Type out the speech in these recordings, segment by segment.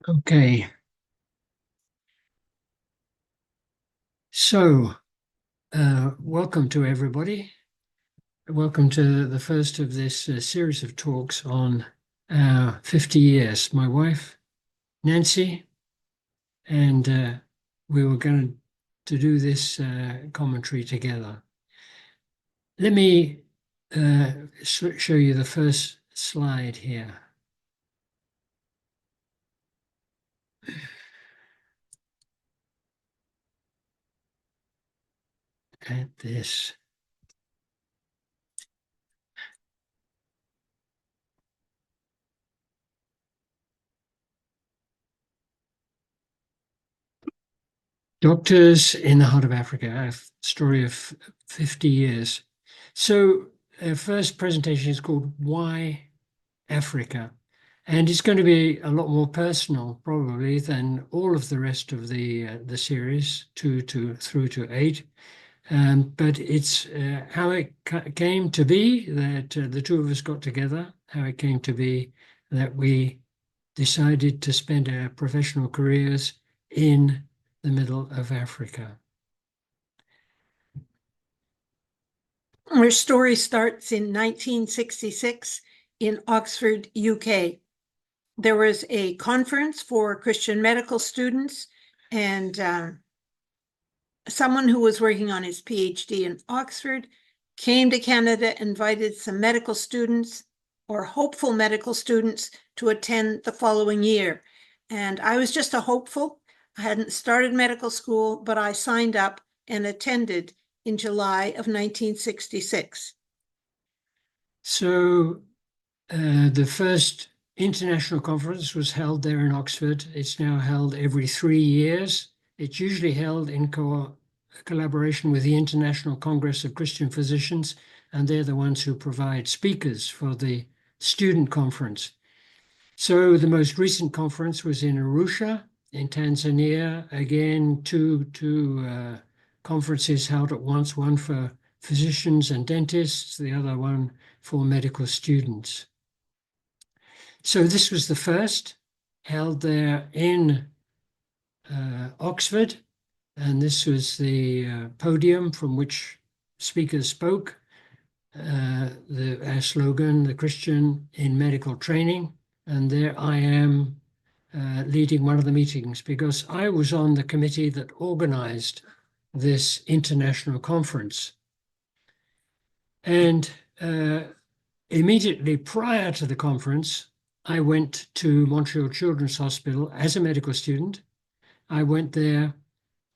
Okay, so welcome to everybody. Welcome to the first of this series of talks on 50 years. My wife, Nancy, and we were going to do this commentary together. Let me show you the first slide here. At this. Doctors in the Heart of Africa, a story of 50 years. So, first presentation is called Why Africa? And it's going to be a lot more personal, probably, than all of the rest of the series, two to through to eight. But it's how it came to be that the two of us got together, how it came to be that we decided to spend our professional careers in the middle of Africa. Our story starts in 1966 in Oxford, UK. There was a conference for Christian medical students, and someone who was working on his PhD in Oxford came to Canada, invited some medical students or hopeful medical students to attend the following year. And I was just a hopeful. I hadn't started medical school, but I signed up and attended in July of 1966. So the first international conference was held there in Oxford. It's now held every 3 years. It's usually held in collaboration with the International Congress of Christian Physicians, and they're the ones who provide speakers for the student conference. So the most recent conference was in Arusha in Tanzania. Again, two conferences held at once, one for physicians and dentists, the other one for medical students. So this was the first held there in Oxford, and this was the podium from which speakers spoke. Our slogan, the Christian in medical training, and there I am leading one of the meetings because I was on the committee that organized this international conference. And immediately prior to the conference, I went to Montreal Children's Hospital as a medical student. I went there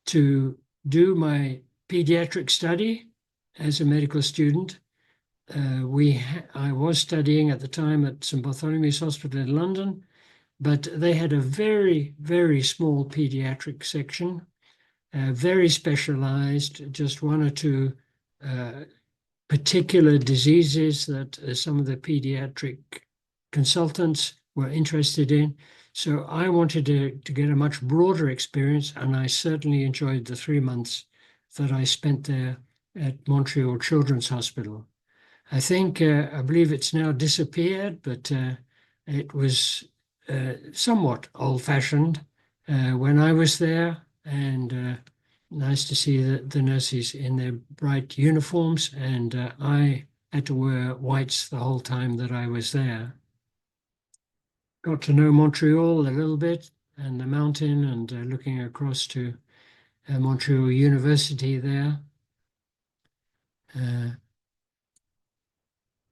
to do my pediatric study as a medical student. I was studying at the time at St Bartholomew's Hospital in London, but they had a very, very small pediatric section, very specialized, just one or two particular diseases that some of the pediatric consultants were interested in. So I wanted to get a much broader experience, and I certainly enjoyed the 3 months that I spent there at Montreal Children's Hospital. I believe it's now disappeared, but it was somewhat old-fashioned when I was there, and nice to see the nurses in their bright uniforms, and I had to wear whites the whole time that I was there. Got to know Montreal a little bit and the mountain, and looking across to Montreal University there.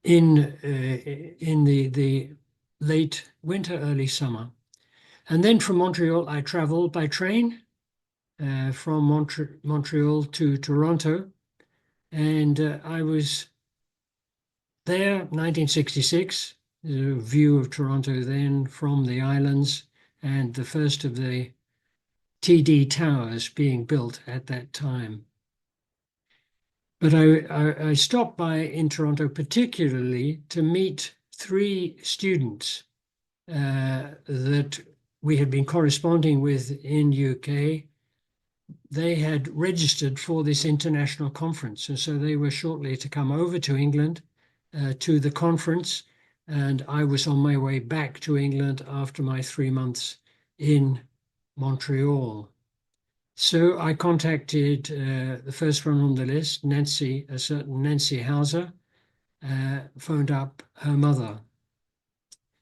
In the late winter, early summer. And then from Montreal, I traveled by train from Montreal to Toronto. And I was there, 1966, the view of Toronto then from the islands, and the first of the TD towers being built at that time. But I stopped by in Toronto particularly to meet 3 students that we had been corresponding with in UK. They had registered for this international conference, and so they were shortly to come over to England to the conference, and I was on my way back to England after my 3 months in Montreal. So I contacted the first one on the list, Nancy, a certain Nancy Hauser, phoned up her mother.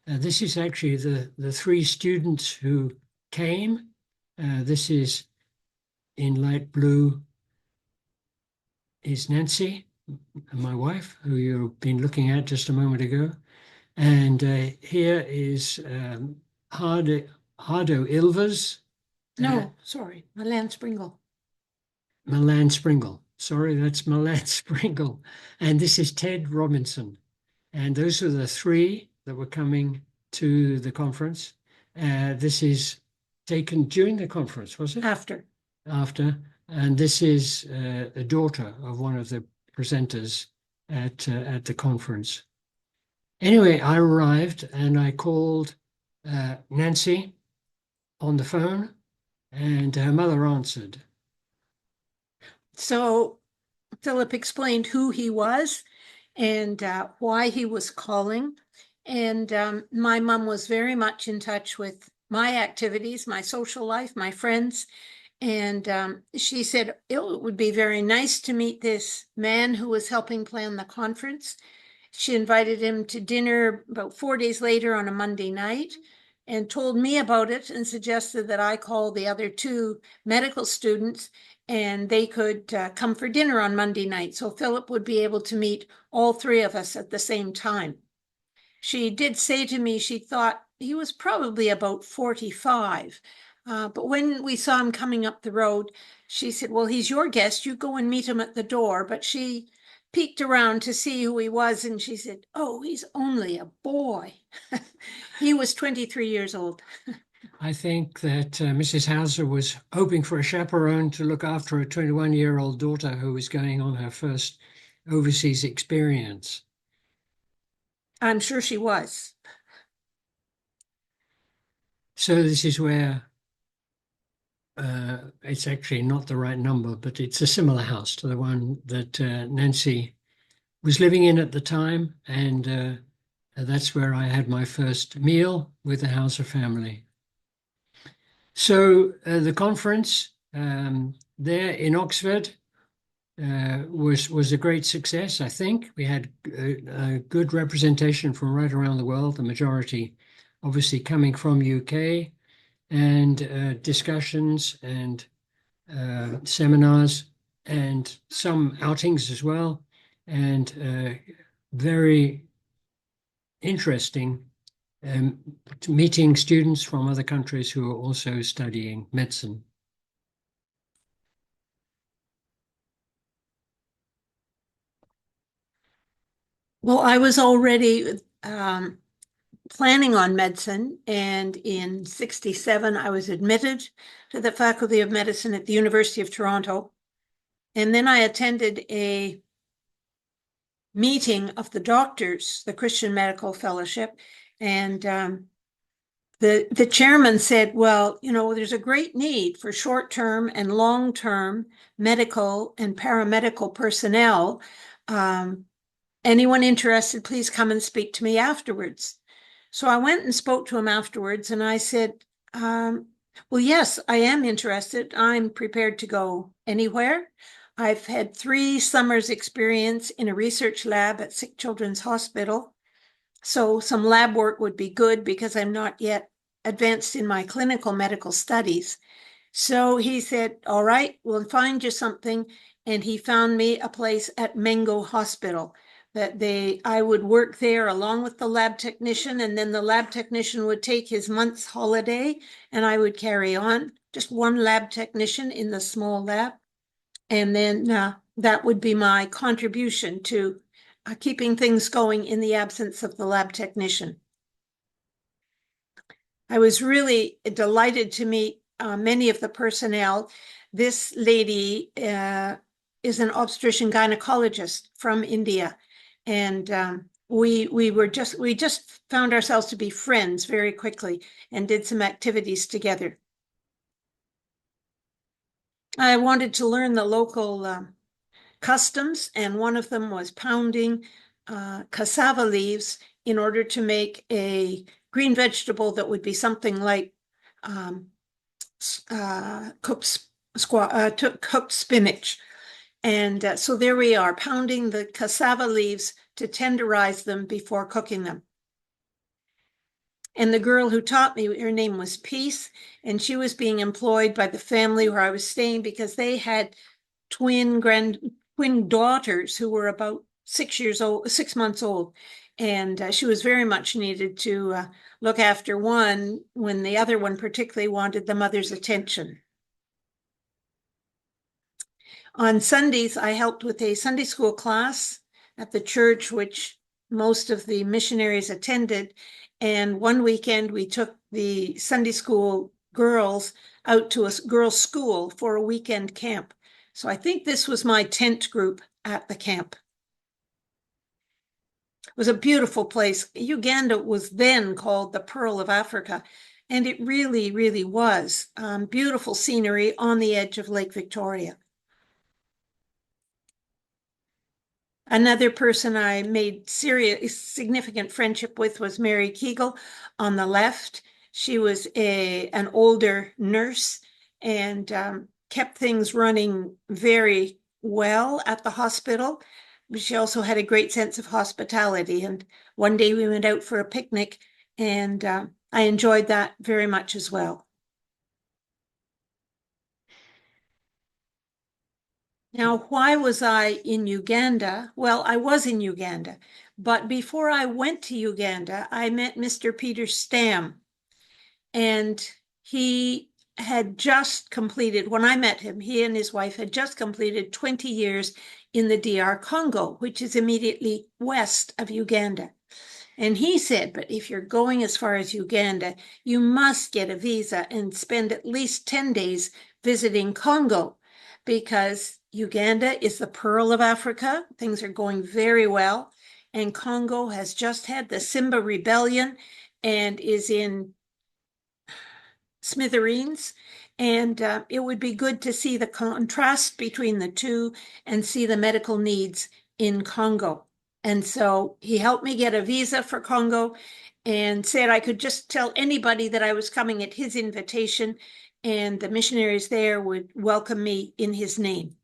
This is actually the three students who came. This is in light blue is Nancy, my wife, who you've been looking at just a moment ago. And here is Hardo Ilvers. No, sorry, Milan Springle. Milan Springle. Sorry, that's Milan Springle. And this is Ted Robinson. And those are the three that were coming to the conference. This is taken during the conference, was it? After. After. And this is a daughter of one of the presenters at the conference. Anyway, I arrived and I called Nancy on the phone, and her mother answered. So Philip explained who he was and why he was calling. And my mom was very much in touch with my activities, my social life, my friends. And she said it would be very nice to meet this man who was helping plan the conference. She invited him to dinner about 4 days later on a Monday night and told me about it and suggested that I call the other two medical students and they could come for dinner on Monday night. So Philip would be able to meet all three of us at the same time. She did say to me she thought he was probably about 45. But when we saw him coming up the road, she said, well, he's your guest. You go and meet him at the door. But she peeked around to see who he was, and she said, oh, he's only a boy. He was 23 years old. I think that Mrs. Hauser was hoping for a chaperone to look after a 21-year-old daughter who was going on her first overseas experience. I'm sure she was. So this is where it's actually not the right number, but it's a similar house to the one that Nancy was living in at the time. And that's where I had my first meal with the Hauser family. So the conference there in Oxford was a great success, I think. We had a good representation from right around the world, the majority obviously coming from UK, and discussions and seminars and some outings as well, and very interesting meeting students from other countries who are also studying medicine. Well, I was already planning on medicine, and in 67, I was admitted to the Faculty of Medicine at the University of Toronto. And then I attended a meeting of the doctors, the Christian Medical Fellowship, and the chairman said, well, you know, there's a great need for short-term and long-term medical and paramedical personnel. Anyone interested, please come and speak to me afterwards. So I went and spoke to him afterwards, and I said, well, yes, I am interested. I'm prepared to go anywhere. I've had 3 summers experience in a research lab at Sick Children's Hospital. So some lab work would be good because I'm not yet advanced in my clinical medical studies. So he said, all right, we'll find you something. And he found me a place at Mengo Hospital that I would work there along with the lab technician, and then the lab technician would take his month's holiday and I would carry on, just one lab technician in the small lab. And then that would be my contribution to keeping things going in the absence of the lab technician. I was really delighted to meet many of the personnel. This lady is an obstetrician gynecologist from India. And we just found ourselves to be friends very quickly and did some activities together. I wanted to learn the local customs, and one of them was pounding cassava leaves in order to make a green vegetable that would be something like cooked spinach. And so there we are, pounding the cassava leaves to tenderize them before cooking them. And the girl who taught me, her name was Peace, and she was being employed by the family where I was staying because they had twin daughters who were about 6 months old. And she was very much needed to look after one when the other one particularly wanted the mother's attention. On Sundays, I helped with a Sunday school class at the church, which most of the missionaries attended. And one weekend, we took the Sunday school girls out to a girls' school for a weekend camp. So I think this was my tent group at the camp. It was a beautiful place. Uganda was then called the Pearl of Africa, and it really, really was. Beautiful scenery on the edge of Lake Victoria. Another person I made significant friendship with was Mary Kegel on the left. She was an older nurse and kept things running very well at the hospital. She also had a great sense of hospitality. And one day we went out for a picnic, and I enjoyed that very much as well. Now, why was I in Uganda? Well, I was in Uganda, but before I went to Uganda, I met Mr. Peter Stam, and he had just completed, when I met him, he and his wife had just completed 20 years in the DR Congo, which is immediately west of Uganda. And he said, but if you're going as far as Uganda, you must get a visa and spend at least 10 days visiting Congo, because Uganda is the pearl of Africa. Things are going very well. And Congo has just had the Simba rebellion and is in smithereens. And it would be good to see the contrast between the two and see the medical needs in Congo. And so he helped me get a visa for Congo and said I could just tell anybody that I was coming at his invitation, and the missionaries there would welcome me in his name.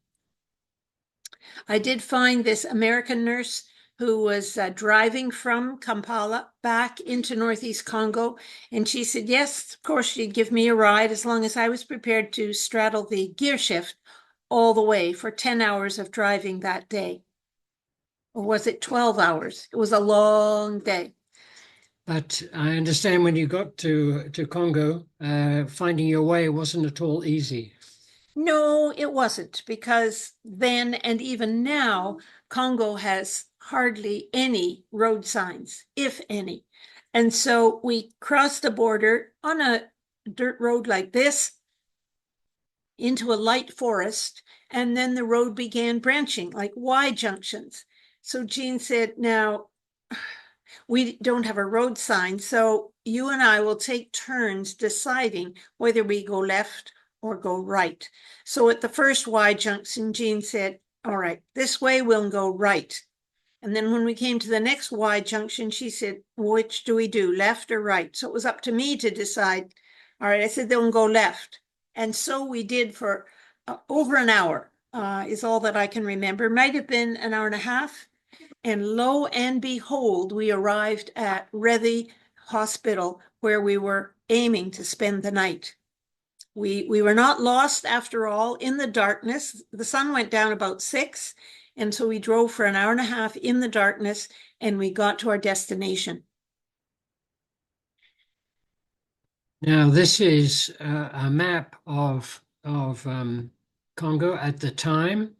I did find this American nurse who was driving from Kampala back into Northeast Congo. And she said, yes, of course, she'd give me a ride as long as I was prepared to straddle the gear shift all the way for 10 hours of driving that day. Or was it 12 hours? It was a long day. But I understand when you got to Congo, finding your way wasn't at all easy. No, it wasn't, because then and even now, Congo has hardly any road signs, if any. And so we crossed the border on a dirt road like this into a light forest, and then the road began branching like Y junctions. So Jean said, now, we don't have a road sign, so you and I will take turns deciding whether we go left or go right. So at the first Y junction, Jean said, all right, this way we'll go right. And then when we came to the next Y junction, she said, which do we do, left or right? So it was up to me to decide. All right, I said, then we'll go left. And so we did for over an hour, is all that I can remember. Might have been an hour and a half. And lo and behold, we arrived at Rethi Hospital, where we were aiming to spend the night. We were not lost after all in the darkness. The sun went down about 6, and so we drove for an hour and a half in the darkness, and we got to our destination. Now, this is a map of Congo at the time.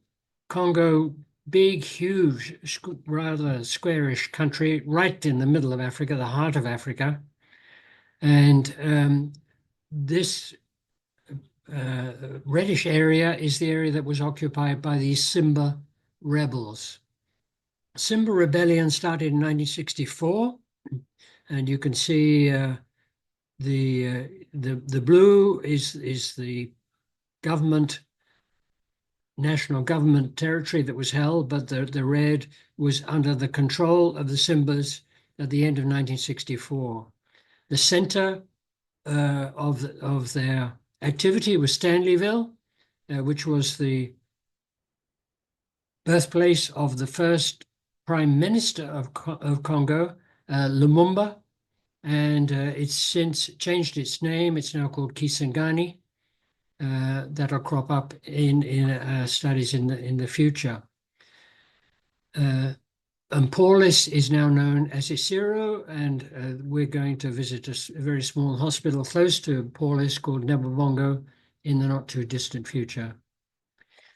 Congo, big, huge, rather squarish country, right in the middle of Africa, the heart of Africa. And this reddish area is the area that was occupied by the Simba rebels. Simba rebellion started in 1964, and you can see the blue is the government, national government territory that was held, but the red was under the control of the Simbas at the end of 1964. The center of their activity was Stanleyville, which was the birthplace of the first prime minister of Congo, Lumumba, and it's since changed its name. It's now called Kisangani. That'll crop up in studies in the future. And Paulis is now known as Isiro, and we're going to visit a very small hospital close to Paulis called Nebobongo in the not too distant future.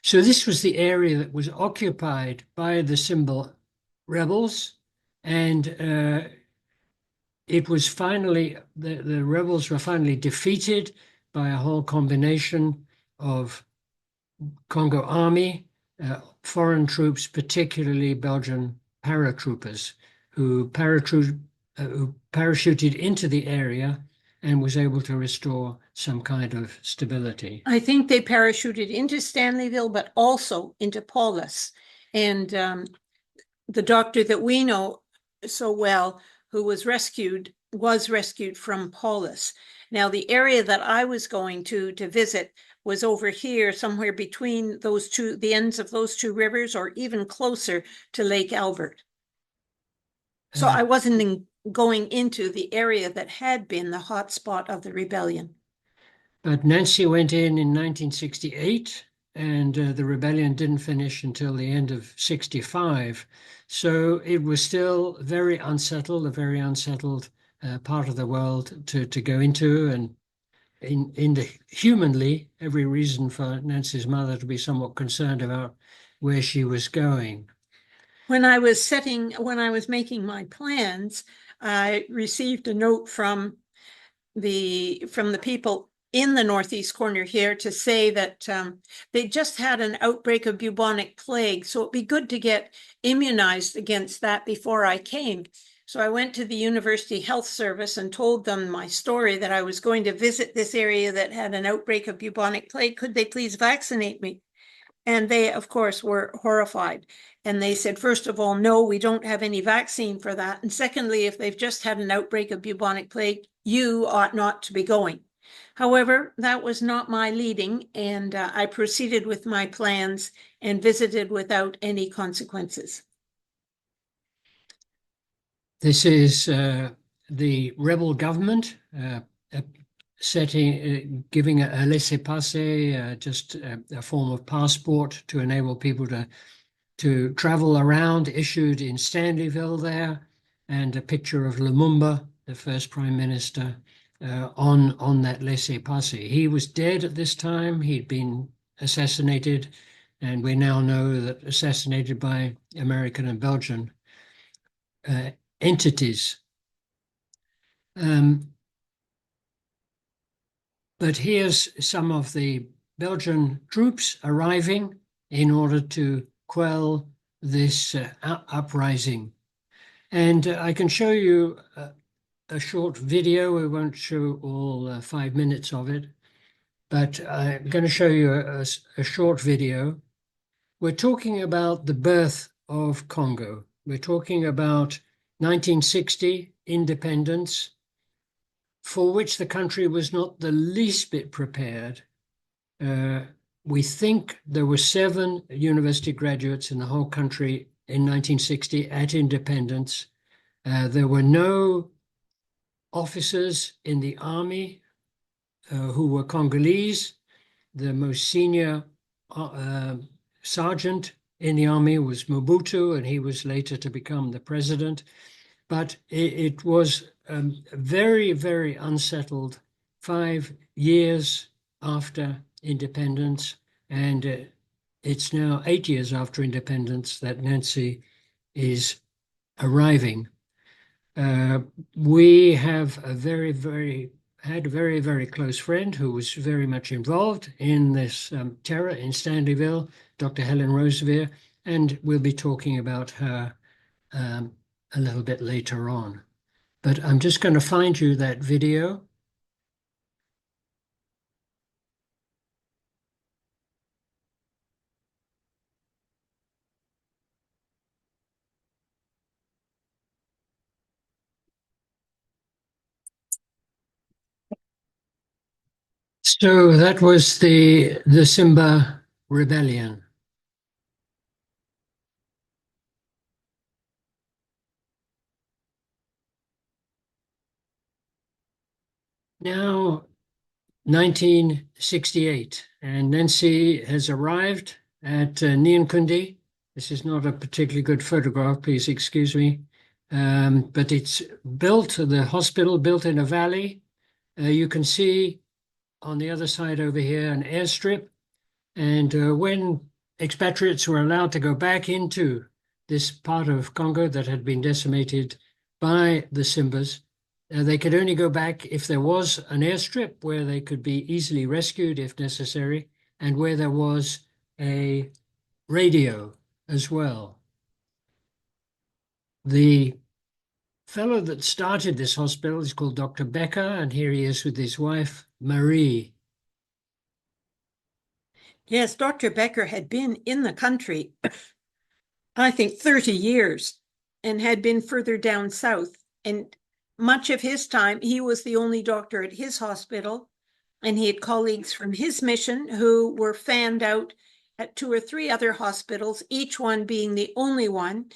So this was the area that was occupied by the Symbol rebels, and it was finally, the rebels were finally defeated by a whole combination of Congo army, foreign troops, particularly Belgian paratroopers, who parachuted into the area and was able to restore some kind of stability. I think they parachuted into Stanleyville, but also into Paulus. And the doctor that we know so well, who was rescued from Paulus. Now, the area that I was going to visit was over here, somewhere between those two, the ends of those two rivers, or even closer to Lake Albert. So I wasn't going into the area that had been the hot spot of the rebellion. But Nancy went in 1968, and the rebellion didn't finish until the end of 65. So it was still very unsettled, a very unsettled part of the world to go into, and in the humanly, every reason for Nancy's mother to be somewhat concerned about where she was going. When I was making my plans, I received a note from the people in the northeast corner here to say that they just had an outbreak of bubonic plague, so it'd be good to get immunized against that before I came. So I went to the University Health Service and told them my story, that I was going to visit this area that had an outbreak of bubonic plague. Could they please vaccinate me? And they, of course, were horrified. And they said, first of all, no, we don't have any vaccine for that. And secondly, if they've just had an outbreak of bubonic plague, you ought not to be going. However, that was not my leading, and I proceeded with my plans and visited without any consequences. This is the rebel government giving a laissez-passer, just a form of passport to enable people to travel around, issued in Stanleyville there, and a picture of Lumumba, the first prime minister, on that laissez-passer. He was dead at this time. He'd been assassinated, and we now know that assassinated by American and Belgian entities. But here's some of the Belgian troops arriving in order to quell this uprising. And I can show you a short video. We won't show all 5 minutes of it, but I'm going to show you a short video. We're talking about the birth of Congo. We're talking about 1960 independence, for which the country was not the least bit prepared. We think there were 7 university graduates in the whole country in 1960 at independence. There were no officers in the army who were Congolese. The most senior sergeant in the army was Mobutu, and he was later to become the president. But it was very, very unsettled 5 years after independence, and it's now 8 years after independence that Nancy is arriving. We have had a very, very close friend who was very much involved in this terror in Stanleyville, Dr. Helen Roseveare, and we'll be talking about her a little bit later on. But I'm just going to find you that video. So that was the Simba Rebellion. Now, 1968, and Nancy has arrived at Nyankundi. This is not a particularly good photograph, please excuse me. But it's built, the hospital built in a valley. You can see on the other side over here an airstrip. And when expatriates were allowed to go back into this part of Congo that had been decimated by the Simbas, they could only go back if there was an airstrip where they could be easily rescued if necessary, and where there was a radio as well. The fellow that started this hospital is called Dr. Becker, and here he is with his wife, Marie. Yes, Dr. Becker had been in the country, I think 30 years, and had been further down south. And much of his time, he was the only doctor at his hospital, and he had colleagues from his mission who were fanned out at 2 or 3 other hospitals, each one being the only one.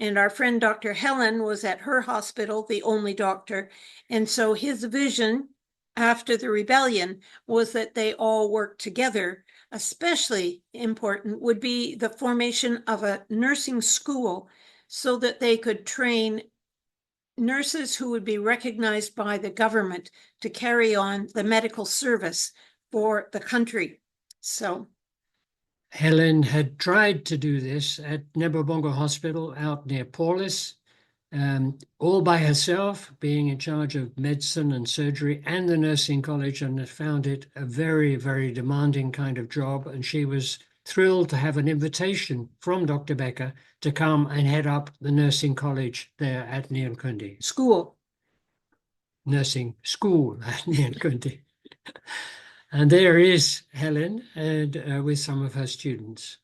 And our friend Dr. Helen was at her hospital, the only doctor. And so his vision after the rebellion was that they all worked together. Especially important would be the formation of a nursing school so that they could train nurses who would be recognized by the government to carry on the medical service for the country. So Helen had tried to do this at Nebobongo Hospital out near Paulus, all by herself, being in charge of medicine and surgery and the nursing college, and had found it a very, very demanding kind of job. And she was thrilled to have an invitation from Dr. Becker to come and head up the nursing college there at Nyankundi. Nursing school at Nyankundi. And there is Helen and with some of her students.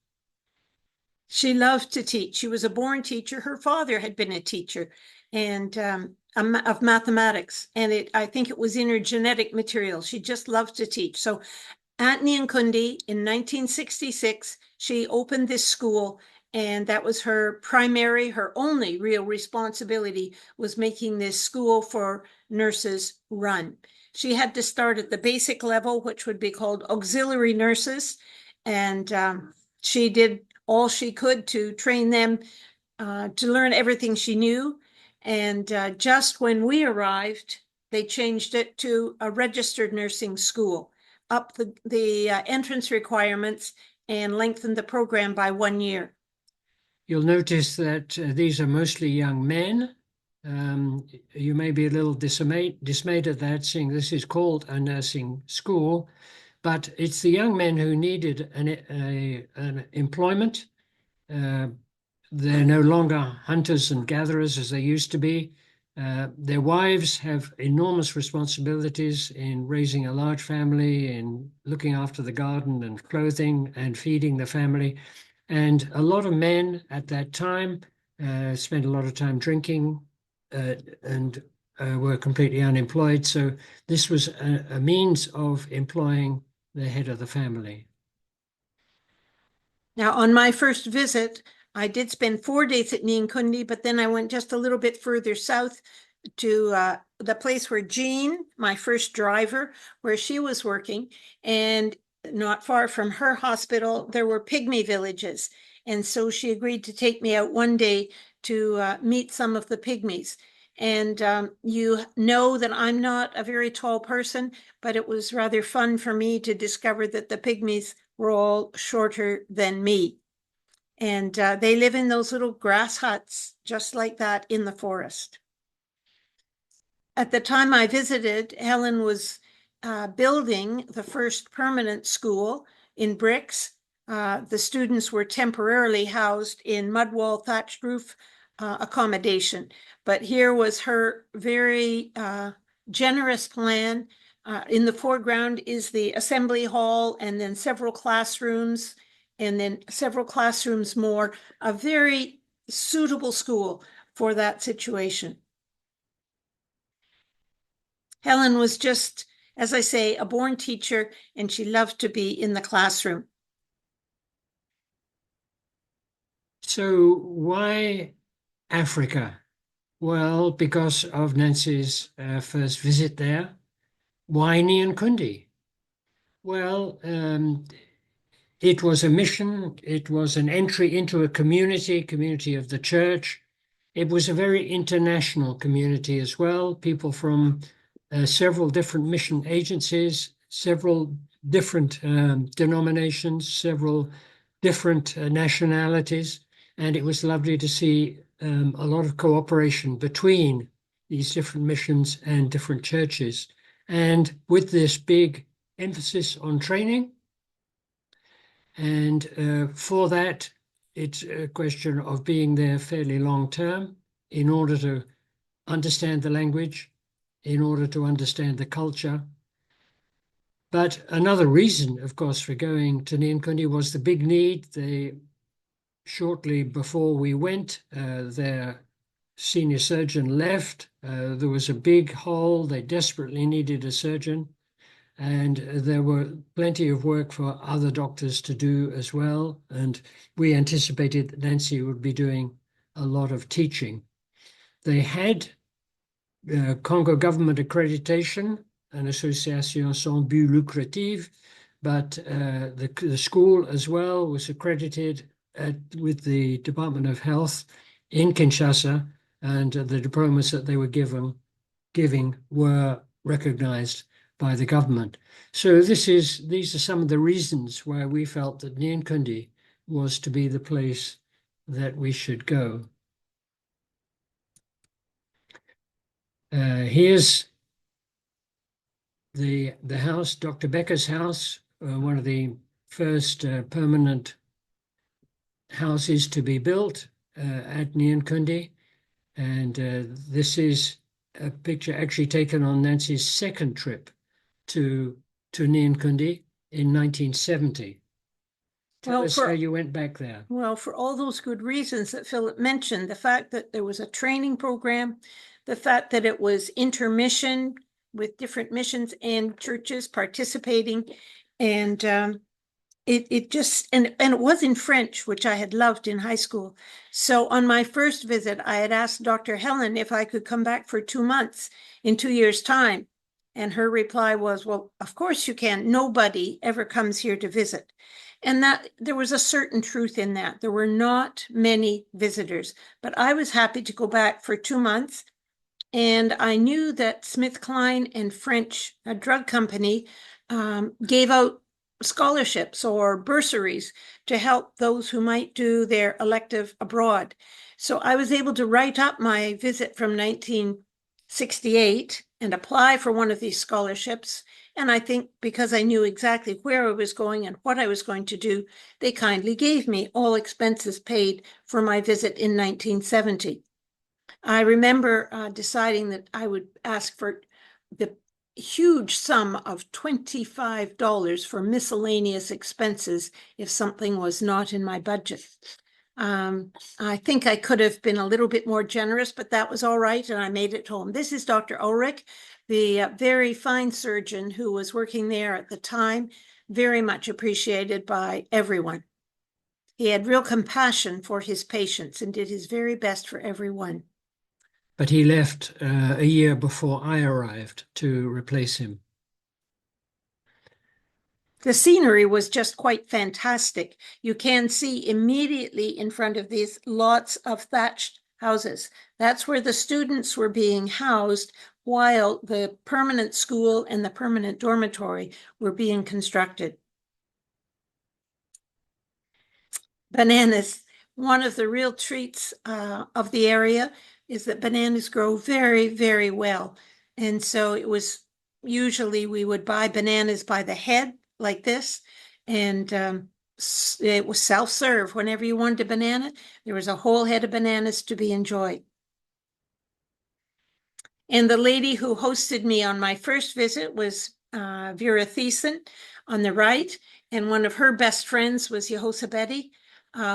She loved to teach. She was a born teacher. Her father had been a teacher and of mathematics. And I think it was in her genetic material. She just loved to teach. So at Nyankundi in 1966, she opened this school, and that was her primary, her only real responsibility was making this school for nurses run. She had to start at the basic level, which would be called auxiliary nurses. And she did all she could to train them to learn everything she knew. And just when we arrived, they changed it to a registered nursing school, up the entrance requirements and lengthened the program by 1 year. You'll notice that these are mostly young men. You may be a little dismayed at that, seeing this is called a nursing school, but it's the young men who needed an employment. They're no longer hunters and gatherers as they used to be. Their wives have enormous responsibilities in raising a large family, in looking after the garden and clothing and feeding the family. And a lot of men at that time spent a lot of time drinking and were completely unemployed. So this was a means of employing the head of the family. Now, on my first visit, I did spend 4 days at Nyankundi, but then I went just a little bit further south to the place where Jean, my first driver, where she was working. And not far from her hospital, there were pygmy villages. And so she agreed to take me out one day to meet some of the pygmies. And you know that I'm not a very tall person, but it was rather fun for me to discover that the pygmies were all shorter than me. And they live in those little grass huts, just like that in the forest. At the time I visited, Helen was building the first permanent school in bricks. The students were temporarily housed in mud wall thatched roof accommodation. But here was her very generous plan. In the foreground is the assembly hall, and then several classrooms, and then several classrooms more. A very suitable school for that situation. Helen was just as I say, a born teacher, and she loved to be in the classroom. So why Africa? Well, because of Nancy's first visit there. Why Nyankundi? Well, it was a mission. It was an entry into a community of the church. It was a very international community as well. People from several different mission agencies, several different denominations, several different nationalities. And it was lovely to see a lot of cooperation between these different missions and different churches. And with this big emphasis on training, and for that, it's a question of being there fairly long term in order to understand the language, in order to understand the culture. But another reason, of course, for going to Nyankundi was the big need. Shortly before we went, their senior surgeon left. There was a big hole. They desperately needed a surgeon. And there were plenty of work for other doctors to do as well. And we anticipated that Nancy would be doing a lot of teaching. They had Congo government accreditation, an association sans but lucratif, but the school as well was accredited with the Department of Health in Kinshasa, and the diplomas that they were giving were recognized by the government. So these are some of the reasons why we felt that Nyankundi was to be the place that we should go. Here's the house, Dr. Becker's house, one of the first permanent houses to be built at Nyankundi. And this is a picture actually taken on Nancy's second trip to Nyankundi in 1970. Tell us how you went back there. Well, for all those good reasons that Philip mentioned, the fact that there was a training program, the fact that it was intermission with different missions and churches participating, and it just, and it was in French, which I had loved in high school. So on my first visit, I had asked Dr. Helen if I could come back for 2 months in 2 years' time. And her reply was, well, of course you can. Nobody ever comes here to visit. And that there was a certain truth in that. There were not many visitors, but I was happy to go back for 2 months. And I knew that SmithKline and French, a drug company, gave out scholarships or bursaries to help those who might do their elective abroad. So I was able to write up my visit from 1968 and apply for one of these scholarships. And I think because I knew exactly where I was going and what I was going to do, they kindly gave me all expenses paid for my visit in 1970. I remember deciding that I would ask for the huge sum of $25 for miscellaneous expenses if something was not in my budget. I think I could have been a little bit more generous, but that was all right, and I made it home. This is Dr. Ulrich, the very fine surgeon who was working there at the time, very much appreciated by everyone. He had real compassion for his patients and did his very best for everyone. But he left a year before I arrived to replace him. The scenery was just quite fantastic. You can see immediately in front of these lots of thatched houses. That's where the students were being housed while the permanent school and the permanent dormitory were being constructed. Bananas. One of the real treats of the area is that bananas grow very, very well. And so it was usually we would buy bananas by the head like this, and it was self-serve. Whenever you wanted a banana, there was a whole head of bananas to be enjoyed. And the lady who hosted me on my first visit was Vera Thiessen on the right, and one of her best friends was Yehosabedi,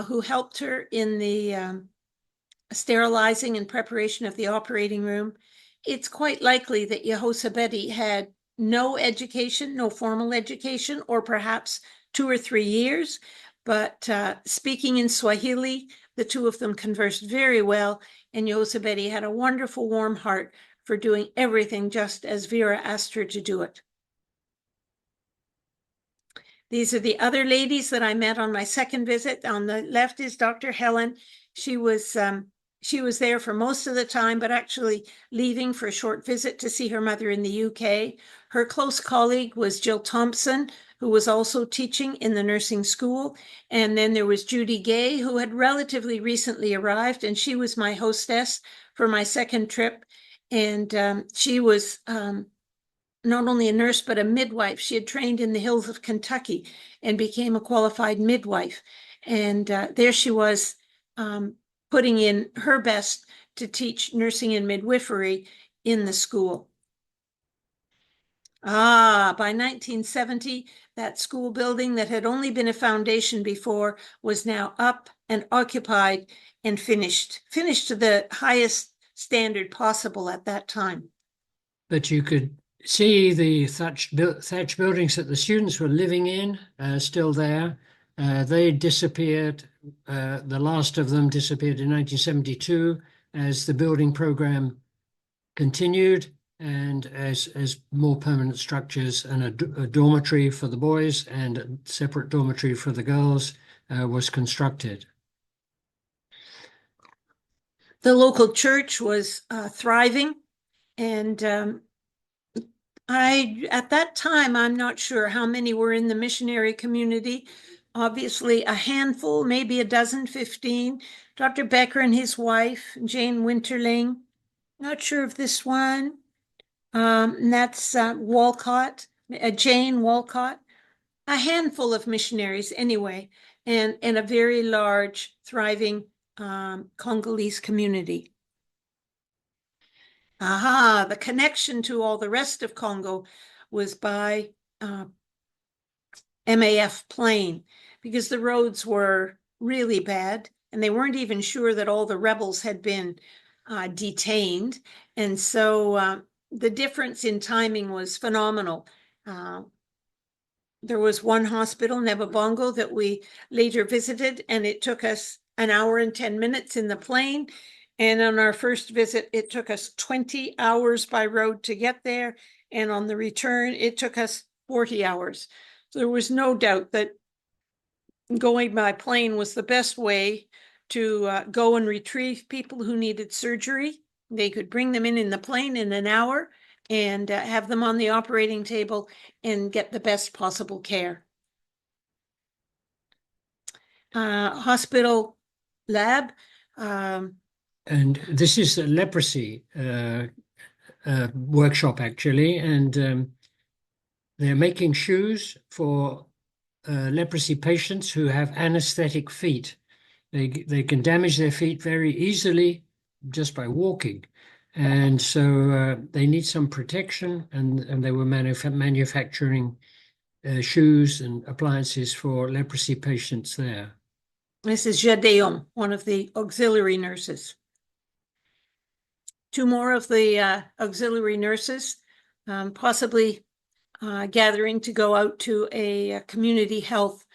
who helped her in the sterilizing and preparation of the operating room. It's quite likely that Yehosabedi had no education, no formal education, or perhaps 2 or 3 years. But speaking in Swahili, the two of them conversed very well, and Yosebedi had a wonderful, warm heart for doing everything just as Vera asked her to do it. These are the other ladies that I met on my second visit. On the left is Dr. Helen. She was there for most of the time, but actually leaving for a short visit to see her mother in the UK. Her close colleague was Jill Thompson, who was also teaching in the nursing school. And then there was Judy Gay, who had relatively recently arrived, and she was my hostess for my second trip. And she was not only a nurse, but a midwife. She had trained in the hills of Kentucky and became a qualified midwife. And there she was putting in her best to teach nursing and midwifery in the school. By 1970, that school building that had only been a foundation before was now up and occupied and finished to the highest standard possible at that time. But you could see the thatch buildings that the students were living in still there. They disappeared. The last of them disappeared in 1972 as the building program continued, and as more permanent structures and a dormitory for the boys and a separate dormitory for the girls was constructed. The local church was thriving, and at that time, I'm not sure how many were in the missionary community. Obviously, a handful, maybe a dozen, 15. Dr. Becker and his wife, Jane Winterling. Not sure of this one. And that's Walcott, Jane Walcott. A handful of missionaries anyway, and a very large, thriving Congolese community. The connection to all the rest of Congo was by MAF plane, because the roads were really bad, and they weren't even sure that all the rebels had been detained. And so the difference in timing was phenomenal. There was one hospital, Nebabongo, that we later visited, and it took us an hour and 10 minutes in the plane. And on our first visit, it took us 20 hours by road to get there. And on the return, it took us 40 hours. So there was no doubt that going by plane was the best way to go and retrieve people who needed surgery. They could bring them in the plane in an hour and have them on the operating table and get the best possible care. Hospital lab. And this is a leprosy workshop, actually, and they're making shoes for leprosy patients who have anesthetic feet. They can damage their feet very easily just by walking. And so they need some protection, and they were manufacturing shoes and appliances for leprosy patients there. This is Jadeon, one of the auxiliary nurses. Two more of the auxiliary nurses, possibly gathering to go out to a community health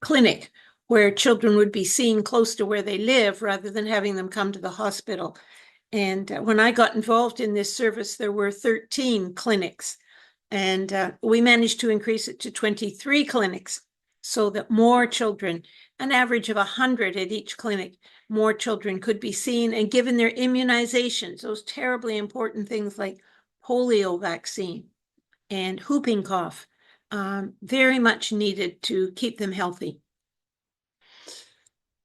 clinic where children would be seen close to where they live rather than having them come to the hospital. And when I got involved in this service, there were 13 clinics, and we managed to increase it to 23 clinics so that more children, an average of 100 at each clinic, more children could be seen and given their immunizations, those terribly important things like polio vaccine and whooping cough, very much needed to keep them healthy.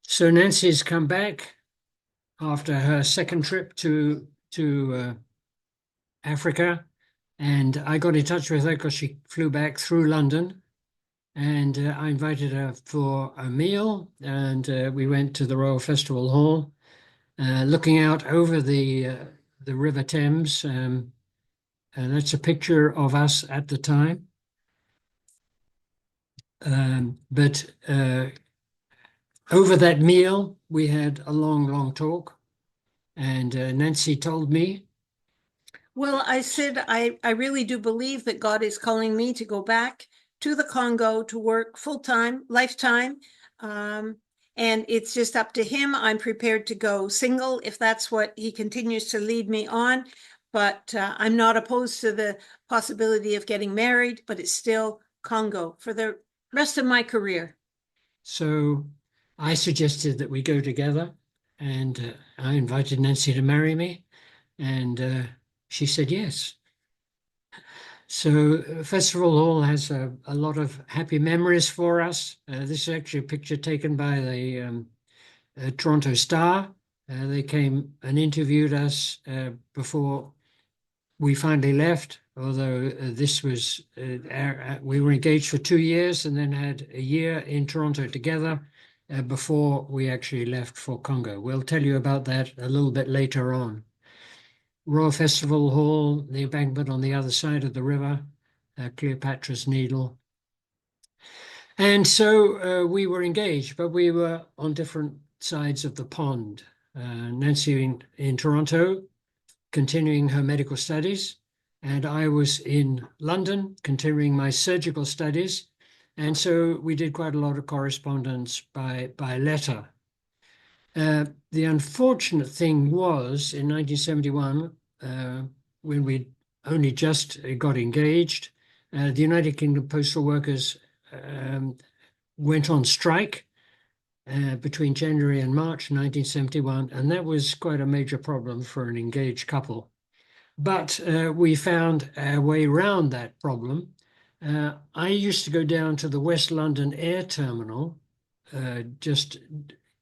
So Nancy's come back after her second trip to Africa, and I got in touch with her because she flew back through London, and I invited her for a meal, and we went to the Royal Festival Hall, looking out over the River Thames. And that's a picture of us at the time. But over that meal, we had a long, long talk. And Nancy told me Well, I said I really do believe that God is calling me to go back to the Congo to work full-time, lifetime. Um, and it's just up to him. I'm prepared to go single if that's what he continues to lead me on. But I'm not opposed to the possibility of getting married, but it's still Congo for the rest of my career. So I suggested that we go together, and I invited Nancy to marry me, and she said yes. So Festival Hall has a lot of happy memories for us. This is actually a picture taken by the Toronto Star. They came and interviewed us before we finally left, although this was, we were engaged for 2 years and then had a year in Toronto together before we actually left for Congo. We'll tell you about that a little bit later on. Royal Festival Hall, the embankment on the other side of the river, Cleopatra's Needle. And so we were engaged, but we were on different sides of the pond. Nancy in Toronto, continuing her medical studies, and I was in London, continuing my surgical studies. And so we did quite a lot of correspondence by letter. The unfortunate thing was in 1971, when we only just got engaged, the United Kingdom postal workers went on strike between January and March 1971, and that was quite a major problem for an engaged couple. But we found a way around that problem. I used to go down to the West London Air Terminal, just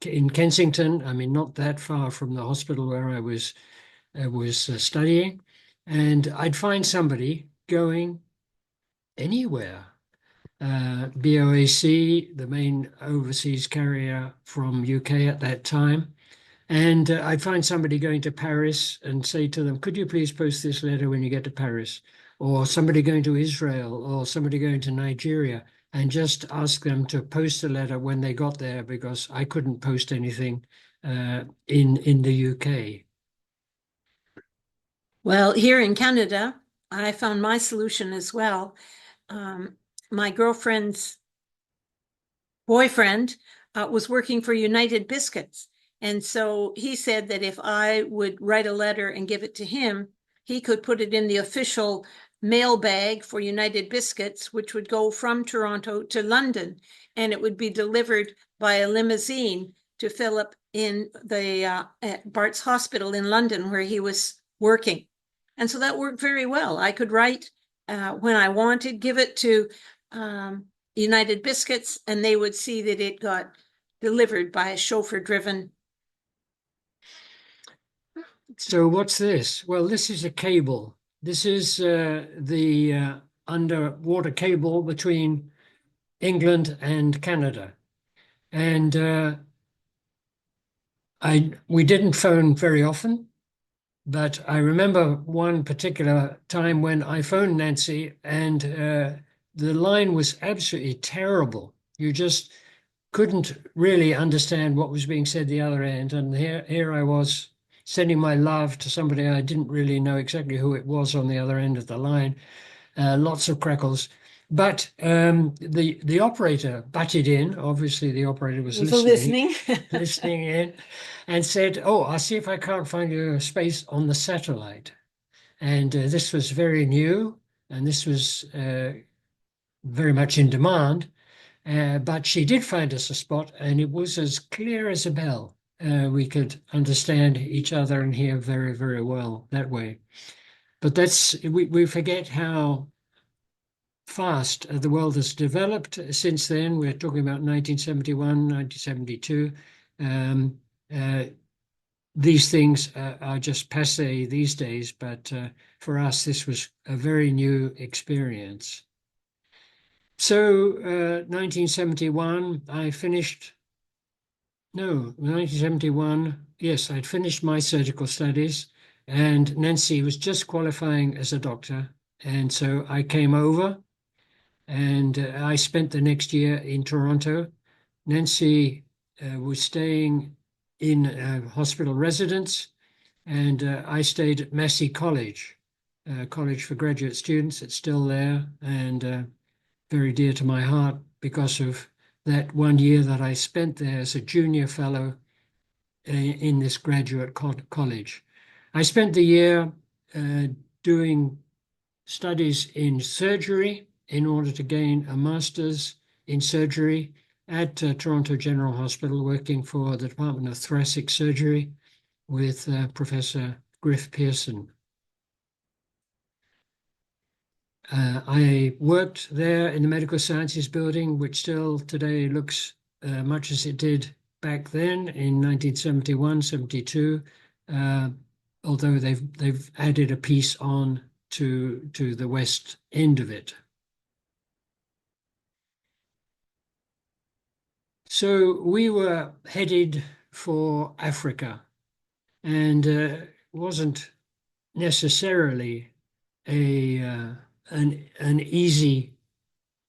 in Kensington. I mean, not that far from the hospital where I was studying, and I'd find somebody going anywhere. BOAC, the main overseas carrier from UK at that time. And I'd find somebody going to Paris and say to them, could you please post this letter when you get to Paris? Or somebody going to Israel or somebody going to Nigeria, and just ask them to post a letter when they got there, because I couldn't post anything in the UK. Well, here in Canada, I found my solution as well. My girlfriend's boyfriend was working for United Biscuits. And so he said that if I would write a letter and give it to him, he could put it in the official mail bag for United Biscuits, which would go from Toronto to London, and it would be delivered by a limousine to Philip in the at Bart's Hospital in London, where he was working. And so that worked very well. I could write when I wanted, give it to United Biscuits, and they would see that it got delivered by a chauffeur-driven. So what's this? Well, this is a cable. This is the underwater cable between England and Canada. And we didn't phone very often, but I remember one particular time when I phoned Nancy, and the line was absolutely terrible. You just couldn't really understand what was being said the other end. And here I was sending my love to somebody I didn't really know exactly who it was on the other end of the line. Lots of crackles. But the operator butted in. Obviously, the operator was listening in, and said, "Oh, I'll see if I can't find you a space on the satellite." And this was very new, and this was very much in demand. But she did find us a spot, and it was as clear as a bell. We could understand each other and hear very, very well that way. But we forget how fast the world has developed since then. We're talking about 1971, 1972. These things are just passé these days, but for us, this was a very new experience. So 1971, 1971, yes, I'd finished my surgical studies, and Nancy was just qualifying as a doctor. And so I came over, and I spent the next year in Toronto. Nancy was staying in a hospital residence, and I stayed at Massey College. college for graduate students. It's still there and very dear to my heart because of that 1 year that I spent there as a junior fellow in this graduate college. I spent the year doing studies in surgery in order to gain a master's in surgery at Toronto General Hospital, working for the Department of Thoracic Surgery with Professor Griff Pearson. I worked there in the Medical Sciences Building, which still today looks much as it did back then in 1971, 72, although they've added a piece on to the west end of it. So we were headed for Africa, and wasn't necessarily an easy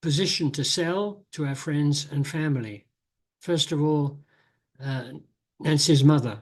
position to sell to our friends and family. First of all, Nancy's mother.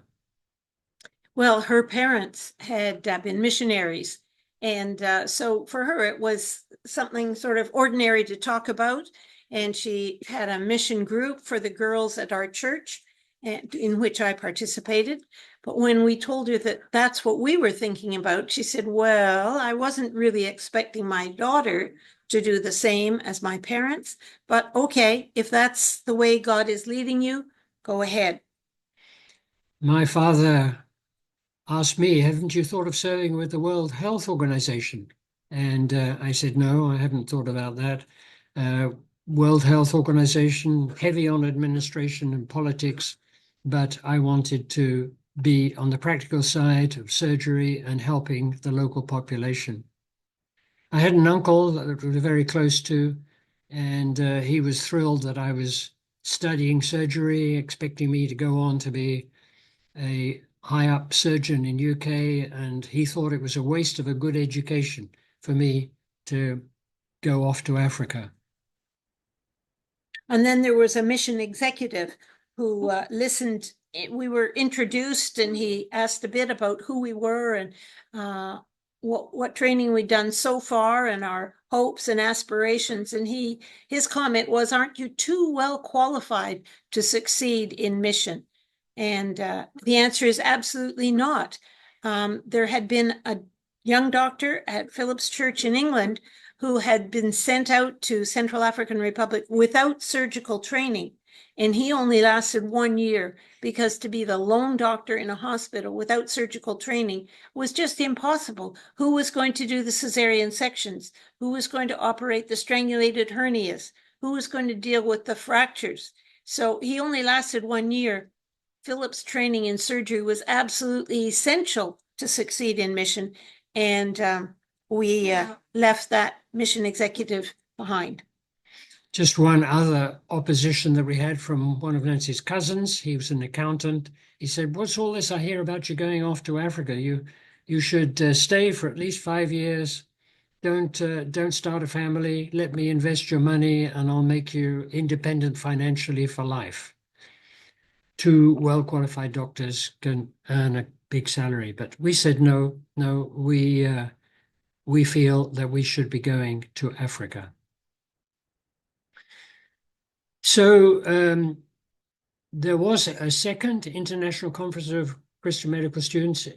Well, her parents had been missionaries. And so for her, it was something sort of ordinary to talk about. And she had a mission group for the girls at our church, in which I participated. But when we told her that that's what we were thinking about, she said, well, I wasn't really expecting my daughter to do the same as my parents. But okay, if that's the way God is leading you, go ahead. My father asked me, haven't you thought of serving with the World Health Organization? And I said, no, I haven't thought about that. World Health Organization, heavy on administration and politics, but I wanted to be on the practical side of surgery and helping the local population. I had an uncle that we were very close to, and he was thrilled that I was studying surgery, expecting me to go on to be a high-up surgeon in UK, and he thought it was a waste of a good education for me to go off to Africa. And then there was a mission executive who listened. We were introduced and he asked a bit about who we were and what training we'd done so far and our hopes and aspirations. And his comment was, aren't you too well qualified to succeed in mission? And the answer is absolutely not. There had been a young doctor at Philip's Church in England who had been sent out to Central African Republic without surgical training. And he only lasted 1 year because to be the lone doctor in a hospital without surgical training was just impossible. Who was going to do the cesarean sections? Who was going to operate the strangulated hernias? Who was going to deal with the fractures? So he only lasted 1 year. Philip's training in surgery was absolutely essential to succeed in mission. And we left that mission executive behind. Just one other opposition that we had from one of Nancy's cousins. He was an accountant. He said, what's all this I hear about you going off to Africa? You should stay for at least 5 years. Don't start a family. Let me invest your money and I'll make you independent financially for life. 2 well-qualified doctors can earn a big salary. But we said, no, we feel that we should be going to Africa. So there was a second International Conference of Christian Medical Students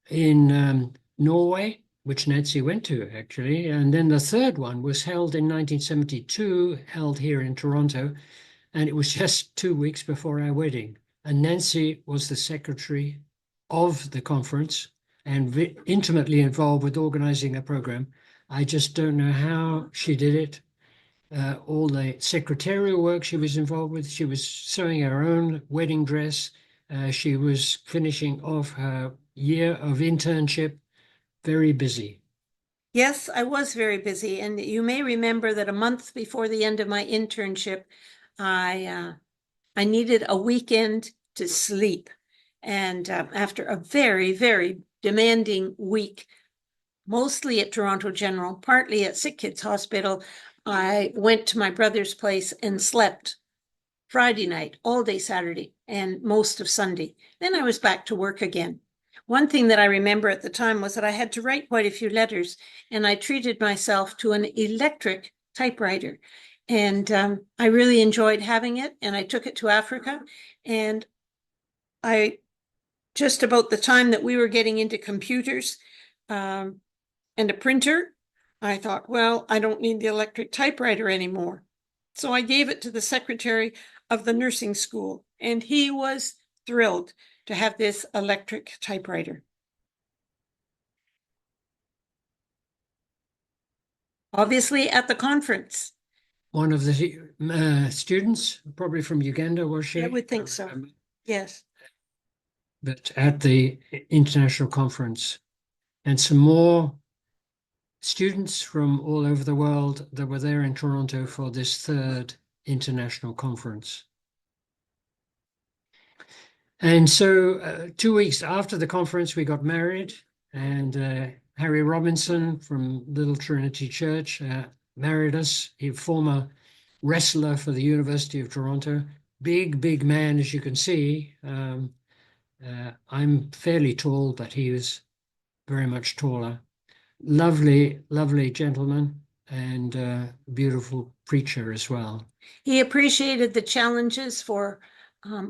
in Norway, which Nancy went to, actually. And then the third one was held in 1972, held here in Toronto. And it was just 2 weeks before our wedding. And Nancy was the secretary of the conference and intimately involved with organizing the program. I just don't know how she did it. All the secretarial work she was involved with. She was sewing her own wedding dress. She was finishing off her year of internship. Very busy. Yes, I was very busy. And you may remember that a month before the end of my internship, I needed a weekend to sleep. And after a very, very demanding week, mostly at Toronto General, partly at Sick Kids Hospital, I went to my brother's place and slept Friday night, all day Saturday, and most of Sunday. Then I was back to work again. One thing that I remember at the time was that I had to write quite a few letters, and I treated myself to an electric typewriter. And I really enjoyed having it, and I took it to Africa. And I, just about the time that we were getting into computers and a printer, I thought, well, I don't need the electric typewriter anymore. So I gave it to the secretary of the nursing school, and he was thrilled to have this electric typewriter. Obviously, at the conference. One of the students, probably from Uganda, was she? I would think so. Yes. But at the international conference, and some more students from all over the world that were there in Toronto for this third international conference. And so 2 weeks after the conference, we got married, and Harry Robinson from Little Trinity Church married us. He's a former wrestler for the University of Toronto. Big, big man, as you can see. I'm fairly tall, but he was very much taller. Lovely, lovely gentleman, and beautiful preacher as well. He appreciated the challenges for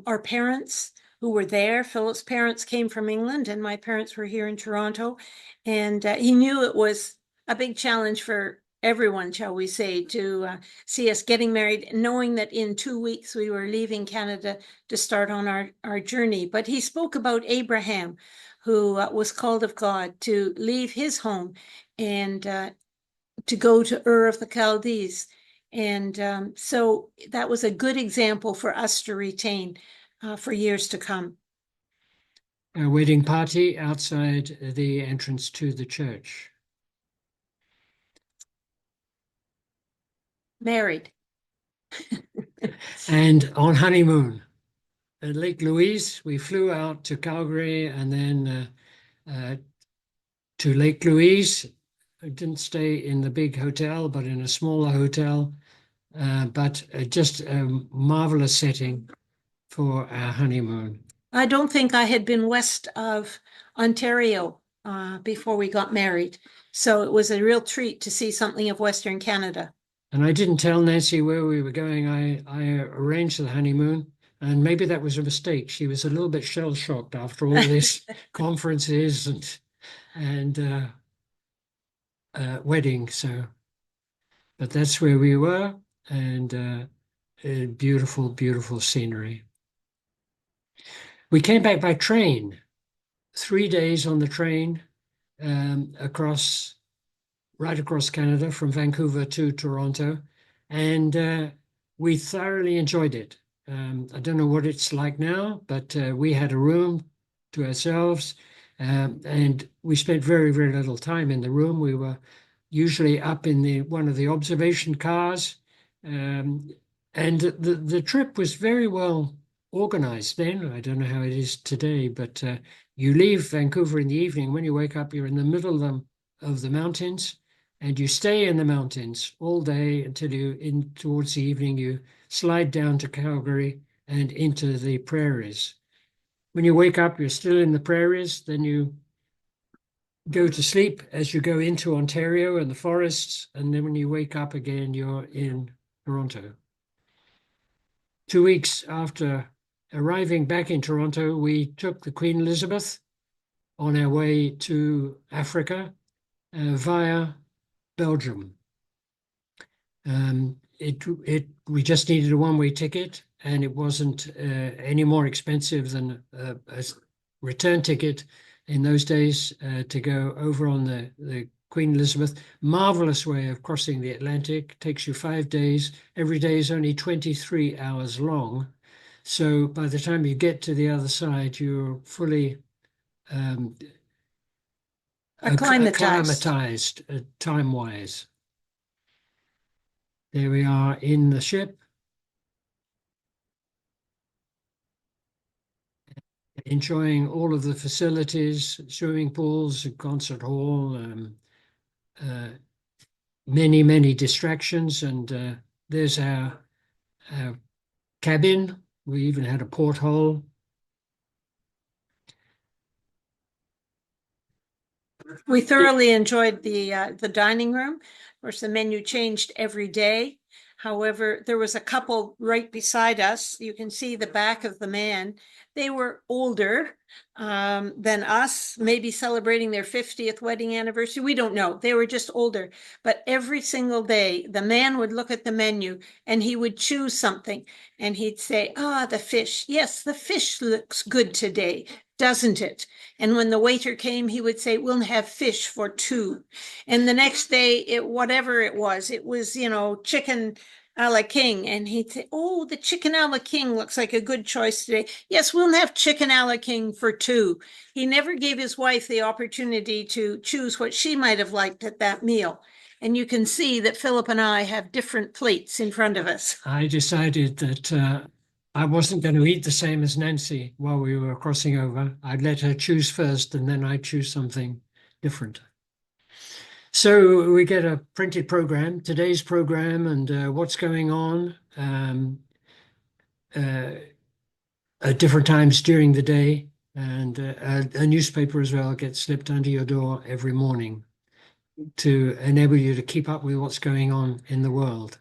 our parents who were there. Philip's parents came from England, and my parents were here in Toronto. And he knew it was a big challenge for everyone, shall we say, to see us getting married, knowing that in 2 weeks we were leaving Canada to start on our journey. But he spoke about Abraham, who was called of God to leave his home and to go to Ur of the Chaldees. And so that was a good example for us to retain for years to come. A wedding party outside the entrance to the church. Married. And on honeymoon at Lake Louise. We flew out to Calgary and then to Lake Louise. I didn't stay in the big hotel, but in a smaller hotel. But just a marvelous setting for our honeymoon. I don't think I had been west of Ontario before we got married. So it was a real treat to see something of Western Canada. And I didn't tell Nancy where we were going. I arranged the honeymoon, and maybe that was a mistake. She was a little bit shell-shocked after all this conferences and wedding. So, but that's where we were, and beautiful, beautiful scenery. We came back by train, 3 days on the train right across Canada from Vancouver to Toronto, and we thoroughly enjoyed it. I don't know what it's like now, but we had a room to ourselves, and we spent very, very little time in the room. We were usually up in one of the observation cars, and the trip was very well organized then. I don't know how it is today, but you leave Vancouver in the evening. When you wake up, you're in the middle of the mountains, and you stay in the mountains all day until towards the evening, you slide down to Calgary and into the prairies. When you wake up, you're still in the prairies. Then you go to sleep as you go into Ontario and the forests. And then when you wake up again, you're in Toronto. 2 weeks after arriving back in Toronto, we took the Queen Elizabeth on our way to Africa via Belgium. We just needed a one-way ticket, and it wasn't any more expensive than a return ticket in those days to go over on the Queen Elizabeth. Marvelous way of crossing the Atlantic. Takes you 5 days. Every day is only 23 hours long. So by the time you get to the other side, you're fully acclimatized time-wise. There we are in the ship, enjoying all of the facilities, swimming pools, a concert hall, many, many distractions. And there's our cabin. We even had a porthole. We thoroughly enjoyed the dining room. Of course, the menu changed every day. However, there was a couple right beside us. You can see the back of the man. They were older than us, maybe celebrating their 50th wedding anniversary. We don't know. They were just older. But every single day, the man would look at the menu and he would choose something. And he'd say, ah, the fish. Yes, the fish looks good today, doesn't it? And when the waiter came, he would say, we'll have fish for two. And the next day, whatever it was, chicken a la king. And he'd say, oh, the chicken a la king looks like a good choice today. Yes, we'll have chicken a la king for two. He never gave his wife the opportunity to choose what she might have liked at that meal. And you can see that Philip and I have different plates in front of us. I decided that I wasn't going to eat the same as Nancy while we were crossing over. I'd let her choose first and then I'd choose something different. So we get a printed program, today's program and what's going on at different times during the day. And a newspaper as well gets slipped under your door every morning to enable you to keep up with what's going on in the world.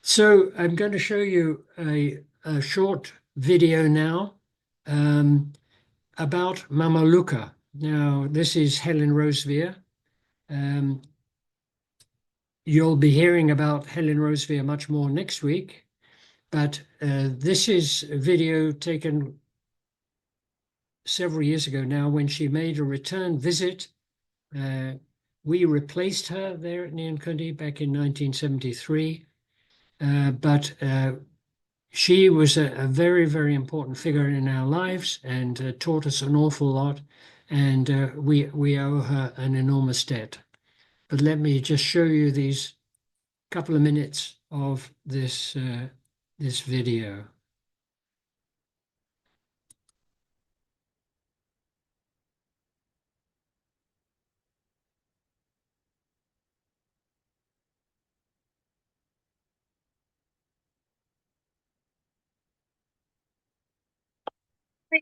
So I'm going to show you a short video now about Mama Luca. Now, this is Helen Roseveare. You'll be hearing about Helen Roseveare much more next week, but this is a video taken several years ago now when she made a return visit. We replaced her there at Nyankundi back in 1973. But she was a very, very important figure in our lives and taught us an awful lot. And we owe her an enormous debt. But let me just show you these couple of minutes of this video.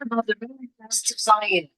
About the very first Zion.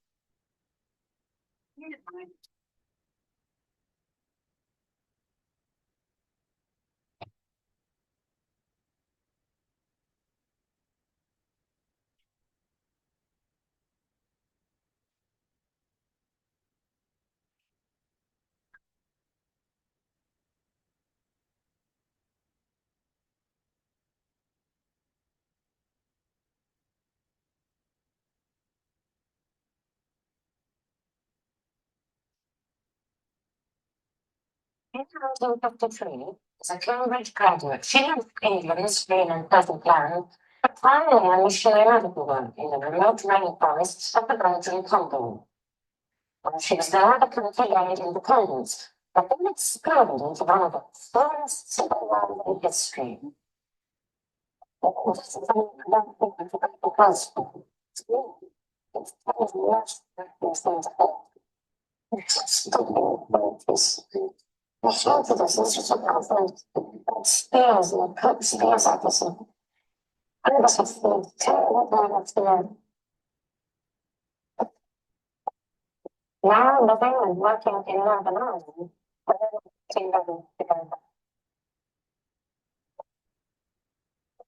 In 1953, as a Cambridge graduate, she left England's green and pleasant land to pioneer missionary medical work in the remote rainforests of the Belgian Congo. While she was there, the country gained independence, but then exploded into one of its first civil wars in history. This is because it's 10 years these things the shelter is interesting spears and cook spears at this. I was the terrible part of the now living and working in Northern Ireland.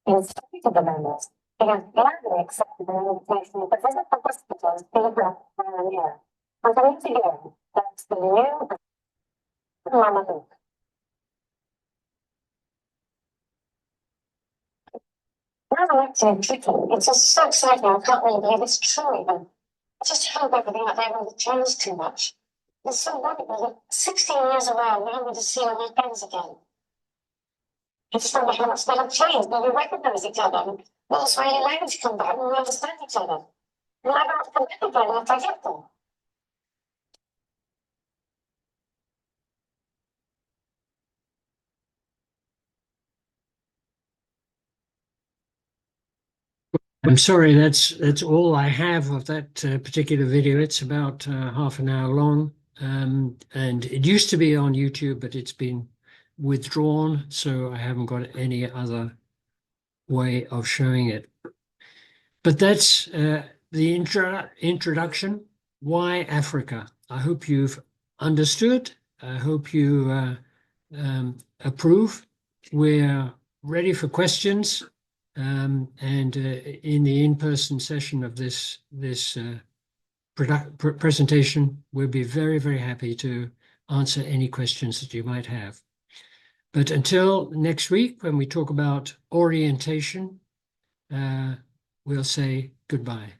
In spite of the members, they have gladly accepted an invitation to visit the hospitals they have left for a year. And to meet again, that's the new Mama Luke. Now I'm actually tricky. It's just so exciting. I can't really believe it's true even. I just hope everything that they haven't changed too much. It's so wonderful. 16 years away, I'm able to see all my friends again. I just wonder how much they have changed. Maybe we recognize each other. And we'll Swahili language come back and we understand each other. And I don't have to come back again after I get them. I'm sorry, that's all I have of that particular video. It's about half an hour long, and it used to be on YouTube, but it's been withdrawn, so I haven't got any other way of showing it. But that's the introduction. Why Africa? I hope you've understood. I hope you approve. We're ready for questions. And in the in-person session of this presentation, we'll be very, very happy to answer any questions that you might have. But until next week, when we talk about orientation, we'll say goodbye.